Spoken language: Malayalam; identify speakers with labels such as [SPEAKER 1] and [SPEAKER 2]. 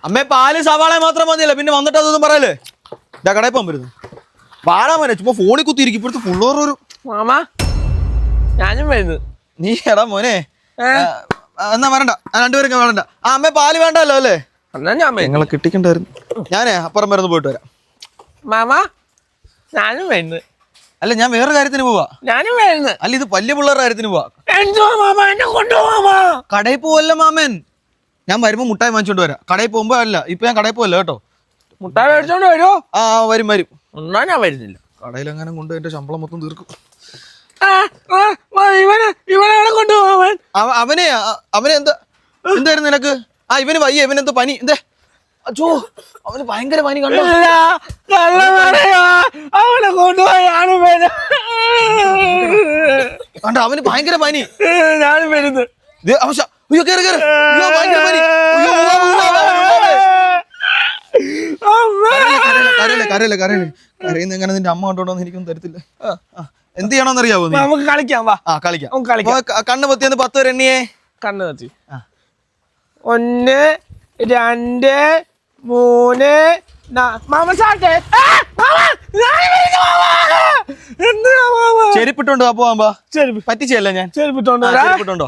[SPEAKER 1] അമ്മേ പാല് സവാള മാത്രം മതിയല്ലേ, പിന്നെ വന്നിട്ട് അതൊന്നും പറയല്ലേ. ഇതാ കടയിൽ പോകാൻ വരുന്നു. വാടാ മോനെ, ചുമ്മാ ഫോണിൽ കുത്തിയിരിക്കും. ഇപ്പോഴത്തെ പിള്ളേർ
[SPEAKER 2] മാമാ ഞാനും വരുന്നു.
[SPEAKER 1] നീ എടാ മോനെ എന്നാ വരണ്ട, രണ്ടുപേരും വേണ്ട. ആ അമ്മേ പാല് വേണ്ടല്ലോ അല്ലേ?
[SPEAKER 2] എന്നാ ഞാൻ
[SPEAKER 1] നിങ്ങളെ കിട്ടിക്കണ്ടായിരുന്നു. ഞാനേ അപ്പുറം വരുന്ന് പോയിട്ട് വരാം.
[SPEAKER 2] മാമാ ഞാനും വരുന്നു.
[SPEAKER 1] അല്ല ഞാൻ വേറെ കാര്യത്തിന് പോവാ.
[SPEAKER 2] ഞാനും വരുന്നു.
[SPEAKER 1] അല്ല ഇത് വലിയ പിള്ളേരുടെ കാര്യത്തിന് പോവാ.
[SPEAKER 2] എന്തുവാ മാമാ എന്നെ കൊണ്ടുപോവാ?
[SPEAKER 1] കടയിൽ പോവല്ല മാമൻ, ഞാൻ വരുമ്പോ മുട്ടായി വാങ്ങിച്ചോണ്ട് വരാം. കടയിൽ പോകുമ്പോ അല്ല, ഇപ്പൊ ഞാൻ കടയിൽ പോവല്ലോ കേട്ടോ.
[SPEAKER 2] മുട്ടായി മേടിച്ചോണ്ട് വരുമോ?
[SPEAKER 1] ആ വരും വരും.
[SPEAKER 2] ഒന്നാ ഞാൻ വരുന്നില്ല.
[SPEAKER 1] കടയിൽ അങ്ങനെ കൊണ്ട് എന്റെ ശമ്പളം മൊത്തം തീർക്കും.
[SPEAKER 2] ഇവനെ കൊണ്ടുപോവാൻ.
[SPEAKER 1] അവനെ എന്തായിരുന്നു നിനക്ക്? ആ ഇവന് വയ്യ, ഇവനെന്തോ പനി. എന്തേ അച്ചോ, അവന് ഭയങ്കര പനി കണ്ടോ?
[SPEAKER 2] അവനെ കൊണ്ടുപോയാണ്
[SPEAKER 1] കണ്ടോ അവന് ഭയങ്കര പനി.
[SPEAKER 2] ഞാനും വരുന്നു.
[SPEAKER 1] അയ്യോ കേറി കേറി. അയ്യോ ഭയങ്കര പനി. കരയല്ലേ കരയുന്ന എങ്ങനെ നിന്റെ അമ്മ കൊണ്ടോന്ന് എനിക്കൊന്നും തരത്തില്ല. എന്ത് ചെയ്യണമെന്നറിയാവോ?
[SPEAKER 2] നമുക്ക് കളിക്കാം, വാ.
[SPEAKER 1] ആ കളിക്കാം. കണ്ണ് പൊത്തിയെന്ന് 10 വരെ എണ്ണിയേ.
[SPEAKER 2] കണ്ണ് പൊത്തി. 1 2 3 മാമ സാറ്റേ.
[SPEAKER 1] ചെരുപ്പിട്ടുണ്ടോ? പോവാ. പറ്റിച്ചല്ല ഞാൻ.
[SPEAKER 2] ചെരുപ്പിട്ടുണ്ടോ?
[SPEAKER 1] ചെരുപ്പിട്ടുണ്ടോ?